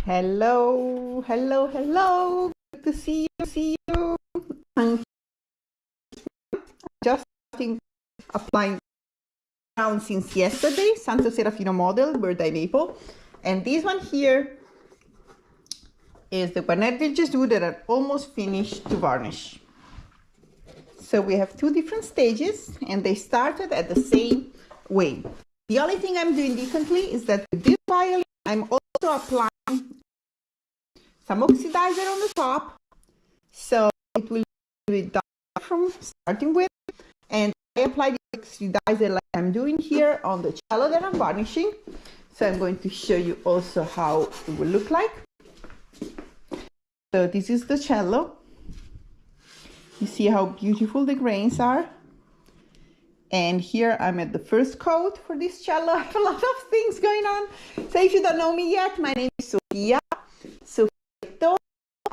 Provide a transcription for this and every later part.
Hello, hello, hello. Good to see you. I'm just starting applying around since yesterday, Santo Serafino model, birthday maple. And this one here is the Varnish that are almost finished to varnish. So we have two different stages and they started at the same way. The only thing I'm doing differently is that with this violin, I'm also applying some oxidizer on the top, so it will be dark from starting with, and I apply the oxidizer like I'm doing here on the cello that I'm varnishing. So I'm going to show you also how it will look like. So this is the cello. You see how beautiful the grains are. And here I'm at the first coat for this cello. I have a lot of things going on. So if you don't know me yet, my name is Sofia.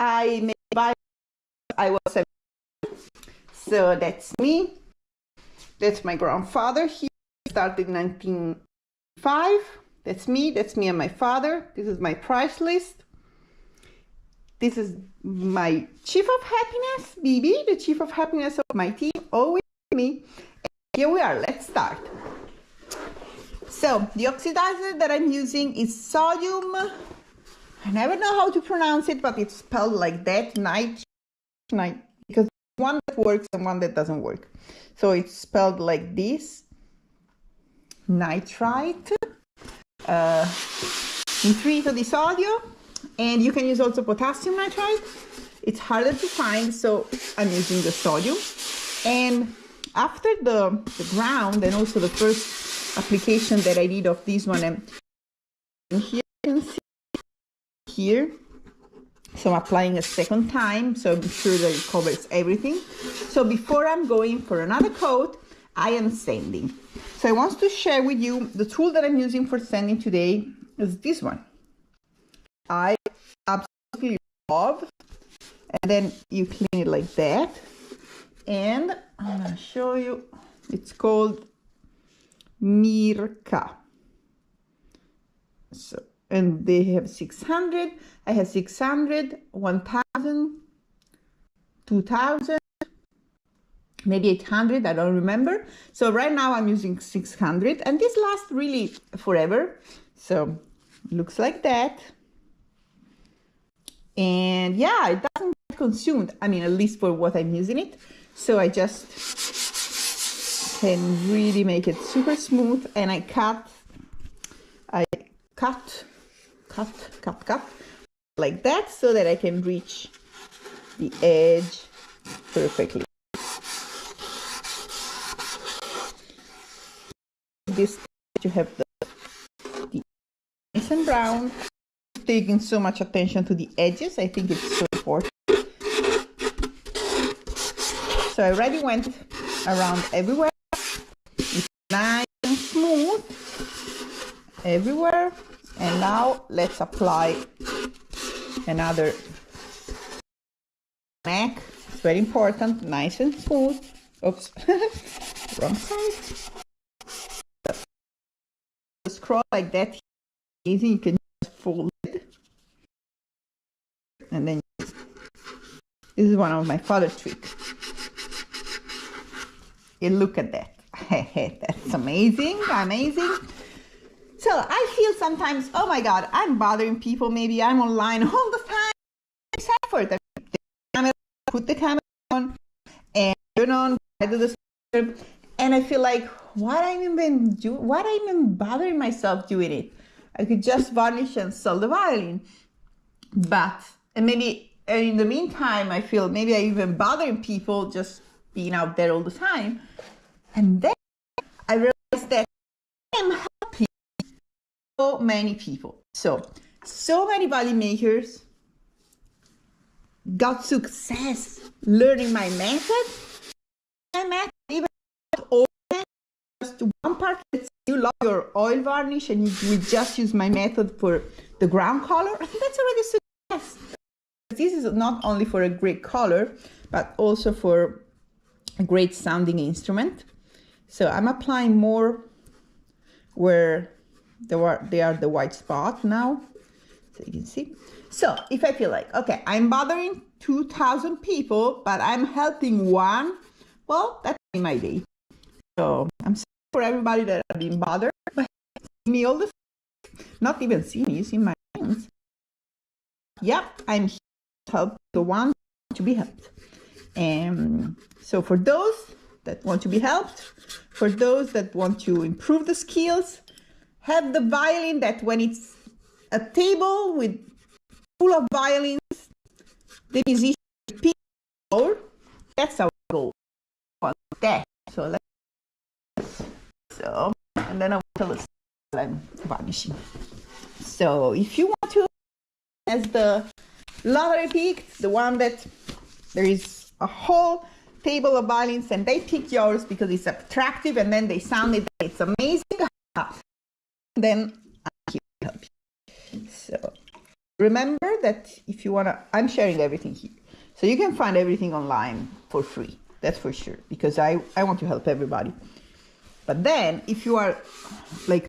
I made violin. I was 7. So that's me. That's my grandfather. He started in 1905. That's me and my father. This is my price list. This is my chief of happiness, Bibi, the chief of happiness of my team, always me. And here we are. Let's start. So the oxidizer that I'm using is sodium. I never know how to pronounce it, but it's spelled like that, night, because one that works and one that doesn't work. So it's spelled like this, nitrite, nitrito di sodio, and you can use also potassium nitrite. It's harder to find, so I'm using the sodium. And after the ground and also the first application that I did of this one, and here you can see here, so I'm applying a second time, so I'm sure that it covers everything. So before I'm going for another coat, I am sanding. So I want to share with you the tool that I'm using for sanding today is this one. I absolutely love, and then you clean it like that, and I'm going to show you. It's called Mirka. So, and they have 600. I have 600, 1000, 2000, maybe 800. I don't remember. So right now I'm using 600, and this lasts really forever. So it looks like that. And yeah, it doesn't get consumed. I mean, at least for what I'm using it. So I just can really make it super smooth, and I cut like that so that I can reach the edge perfectly. This you have the nice and brown. Taking so much attention to the edges, I think it's so important. So I already went around everywhere. It's nice and smooth everywhere. And now let's apply another neck. It's very important, nice and smooth. Oops, wrong side. So, scroll like that, easy. You can just fold it, and then this is one of my father's tricks. You look at that. That's amazing, amazing. So I feel sometimes, oh my God, I'm bothering people. Maybe I'm online all the time. It's effort. Put the camera on and turn on. I do this, and I feel like, what I'm even bothering myself doing it? I could just varnish and sell the violin. But and maybe in the meantime, I feel maybe I even bothering people just being out there all the time. And then I realized that I'm helping so many people. So many violin makers got success learning my method. My method, even oil, just one part. Let's say you love your oil varnish and you will just use my method for the ground color. That's already success. This is not only for a great color, but also for a great sounding instrument. So I'm applying more where they are the white spot now. So So you can see. So if I feel like, okay, I'm bothering 2,000 people, but I'm helping one, well, that's my day. So I'm sorry for everybody that have been bothered, but see me all the time. Not even see me, see my hands. Yep, I'm here to help the one to be helped. And so for those that want to be helped, for those that want to improve the skills, have the violin that when it's a table with full of violins, the musician repeats the score. That's our goal. That. So and then I will tell us I'm varnishing. So if you want to, as the lottery picked, the one that there is a whole table of violins and they pick yours because it's attractive and then they sounded it's amazing, then I'm here to help you. So remember that if you want to, I'm sharing everything here. So you can find everything online for free. That's for sure, because I want to help everybody. But then if you are like,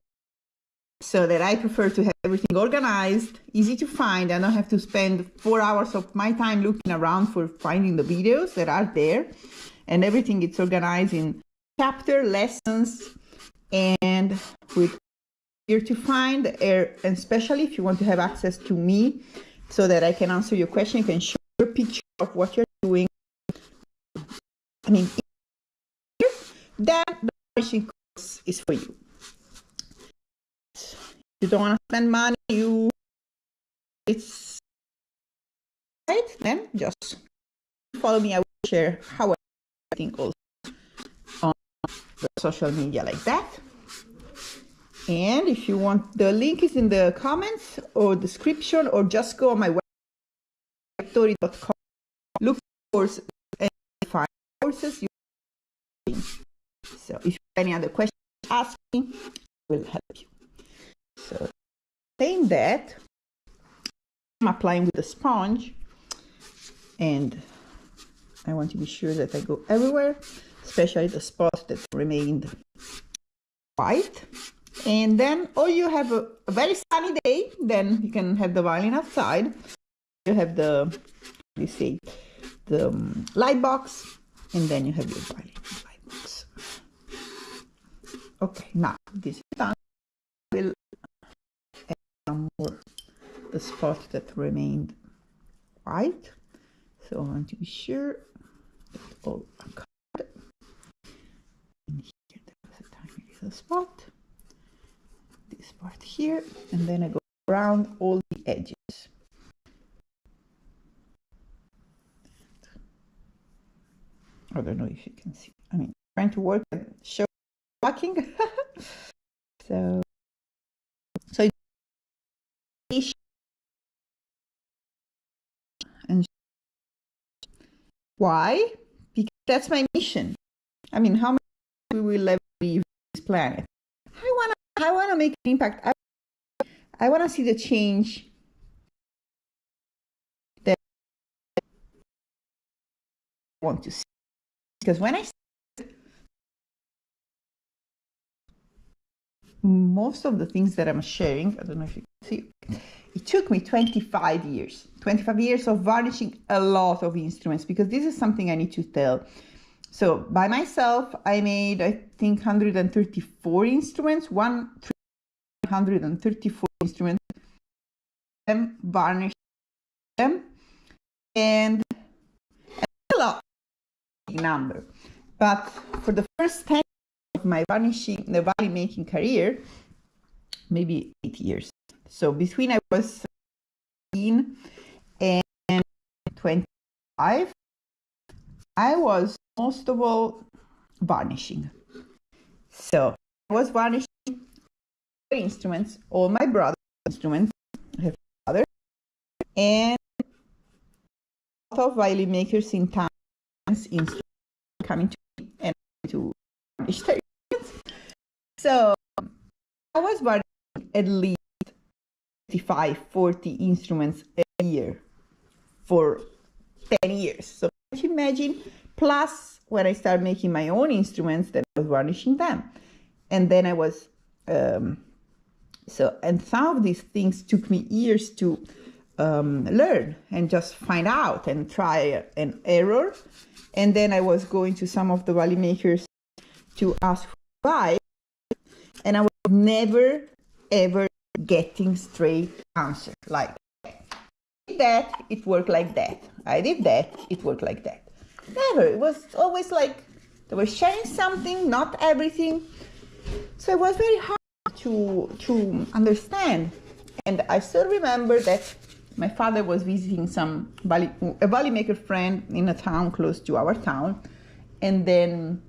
so that I prefer to have everything organized, easy to find. I don't have to spend 4 hours of my time looking around for finding the videos that are there. And everything is organized in chapter, lessons, and with here to find, and especially if you want to have access to me so that I can answer your question, you can show your picture of what you're doing. I mean, then the varnishing course is for you. You don't want to spend money, it's right, then just follow me. I will share how I think also on the social media like that. And if you want, the link is in the comments or description, or just go on my website, Vettori.com, look for courses and find courses. So if you have any other questions, ask me, I will help you. So saying that, I'm applying with a sponge, and I want to be sure that I go everywhere, especially the spots that remained white. And then, or you have a very sunny day, then you can have the violin outside. You have the, you see, the light box, and then you have your violin light box. Okay, now this is done. We'll add some more the spot that remained white. So I want to be sure that all are covered. And here there was a tiny little spot. This part here, and then I go around all the edges. I don't know if you can see. I mean, trying to work and show walking. so and why? Because that's my mission. I mean, how many we will ever leave this planet? I wanna make an impact. I wanna see the change that I want to see. Because when I most of the things that I'm sharing, I don't know if you can see, it took me 25 years. 25 years of varnishing a lot of instruments, because this is something I need to tell. So by myself, I made, I think, 134 instruments, 134 instruments, and varnished them, and a lot number. But for the first 10 of my varnishing, the violin making career, maybe 8 years. So between I was 17 and 25, I was most of all varnishing. So I was varnishing instruments, all my brother's instruments, I have brothers, and a lot of violin makers in town instruments coming to me and to varnish their instruments. So I was varnishing at least 55, 40 instruments a year for 10 years. So can you imagine? Plus, when I started making my own instruments, then I was varnishing them. And then I was So, and some of these things took me years to learn and just find out and try and error. And then I was going to some of the Violinmakers to ask for advice, and I was never, ever getting straight answer. Like, I did that, it worked like that. I did that, it worked like that. Never. It was always like they were sharing something, not everything. So it was very hard to understand. And I still remember that my father was visiting a Violinmaker friend in a town close to our town. And then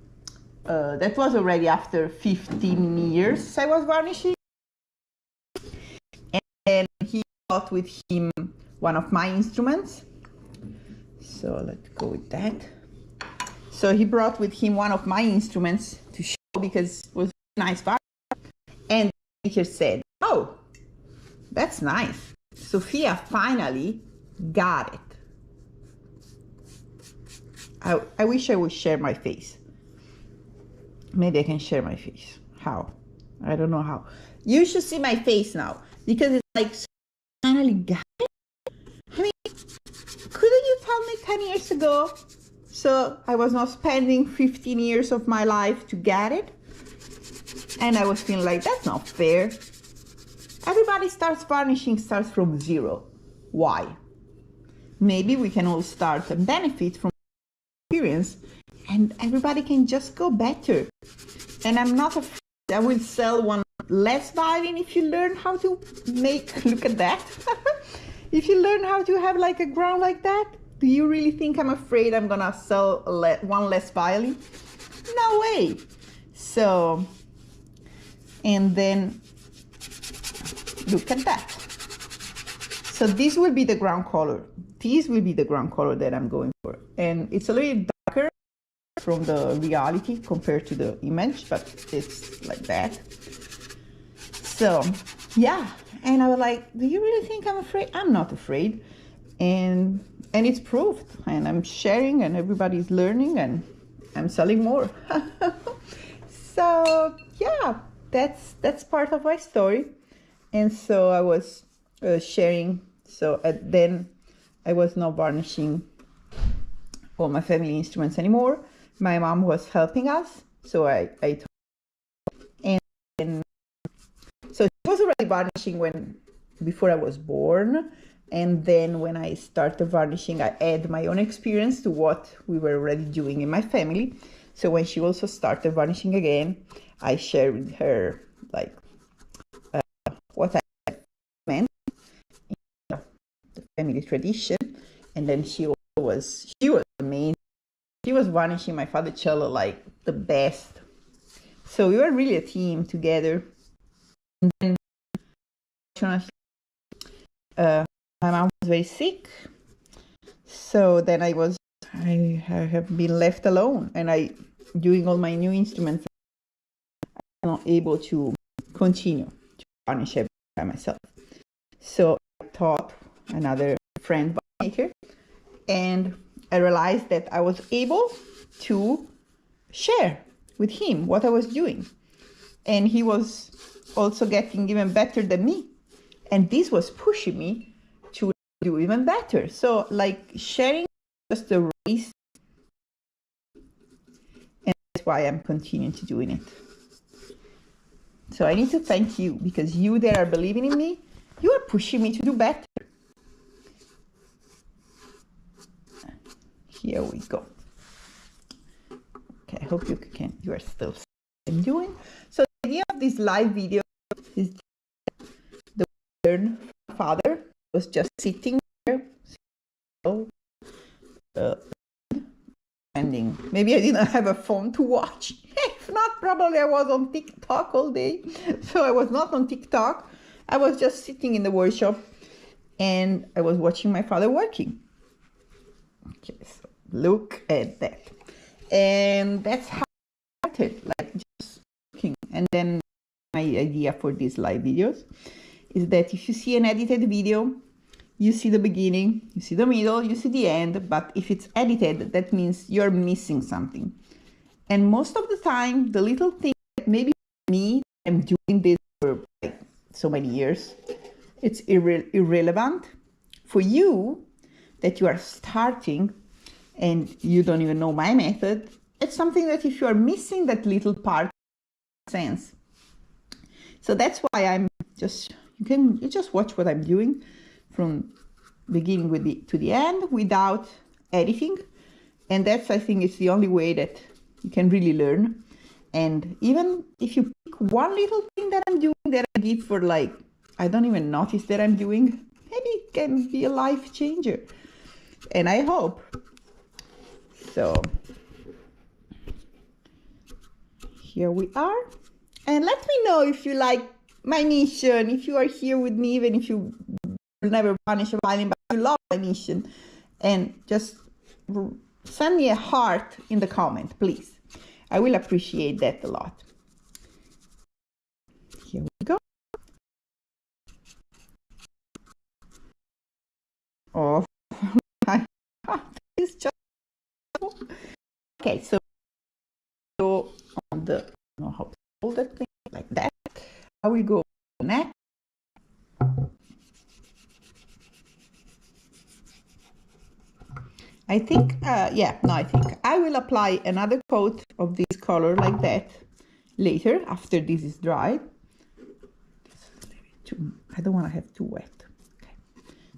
that was already after 15 years I was varnishing. And then he brought with him one of my instruments. So let's go with that. So he brought with him one of my instruments to show because it was a nice varnish. And the teacher said, "Oh, that's nice. Sofia finally got it." I wish I would share my face. Maybe I can share my face. How? I don't know how. You should see my face now because it's like, finally got it. I mean, couldn't you tell me 10 years ago? So I was not spending 15 years of my life to get it. And I was feeling like, that's not fair. Everybody starts from zero. Why? Maybe we can all start and benefit from experience, and everybody can just go better. And I'm not afraid I will sell one less violin if you learn how to make, look at that. If you learn how to have like a ground like that, do you really think I'm afraid I'm gonna sell one less violin? No way. So, and then look at that. So this will be the ground color. This will be the ground color that I'm going for. And it's a little darker from the reality compared to the image, but it's like that. So yeah, and I was like, do you really think I'm afraid? I'm not afraid. And it's proved, and I'm sharing, and everybody's learning, and I'm selling more. So yeah, that's part of my story. And so I was sharing. So then I was not varnishing all my family instruments anymore. My mom was helping us, so I and so she was already varnishing before I was born. And then when I started varnishing, I add my own experience to what we were already doing in my family. So when she also started varnishing again, I shared with her like what I meant in the family tradition. And then she was amazing. She was varnishing my father's cello like the best. So we were really a team together. And then my mom was very sick. So then I have been left alone, and doing all my new instruments, I'm not able to continue to varnish everything by myself. So I taught another friend maker, and I realized that I was able to share with him what I was doing. And he was also getting even better than me. And this was pushing me to do even better. So like sharing just a race. And that's why I'm continuing to doing it. So I need to thank you, because you that are believing in me, you are pushing me to do better. Here we go. Okay, I hope you are still doing. So the idea of this live video is the father was just sitting there, ending. Maybe I didn't have a phone to watch. If not, probably I was on TikTok all day. So I was not on TikTok. I was just sitting in the workshop, and I was watching my father working. Okay, so look at that. And that's how I started, like just looking. And then my idea for these live videos is that if you see an edited video, you see the beginning, you see the middle, you see the end, but if it's edited, that means you're missing something. And most of the time, the little thing that maybe me, I'm doing this for like so many years. It's irrelevant. For you, that you are starting and you don't even know my method, it's something that if you are missing that little part, sense. So that's why I'm just, you just watch what I'm doing from beginning to the end without editing. And that's, I think, it's the only way that you can really learn. And even if you pick one little thing that I'm doing that I did for like, I don't even notice that I'm doing, maybe it can be a life changer. And I hope. So here we are. And let me know if you like my mission, if you are here with me, even if you will never varnish a violin, but you love my mission. And just send me a heart in the comment, please. I will appreciate that a lot. Here we go. Oh, it's just okay. So on the, I don't know how to hold that thing like that. I will go next. I think, I think I will apply another coat of this color like that later, after this is dry. I don't want to have too wet. Okay.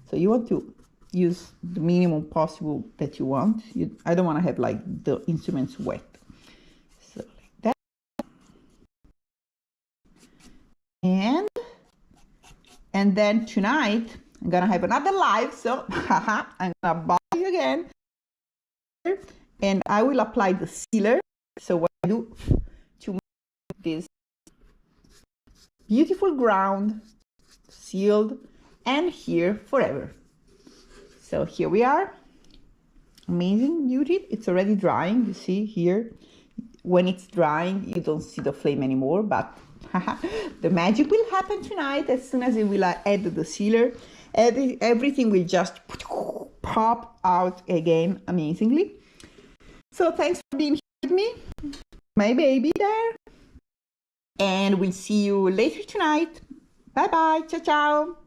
So you want to use the minimum possible that you want. I don't want to have like the instruments wet. So like that. And then tonight, I'm going to have another live. So I'm going to bother you again. And I will apply the sealer. So what I do to make this beautiful ground sealed and here forever. So here we are. Amazing beauty. It's already drying. You see here, when it's drying, you don't see the flame anymore, but the magic will happen tonight. As soon as it will add the sealer, everything will just pop out again amazingly. So thanks for being here with me, my baby there. And we'll see you later tonight. Bye bye. Ciao, ciao.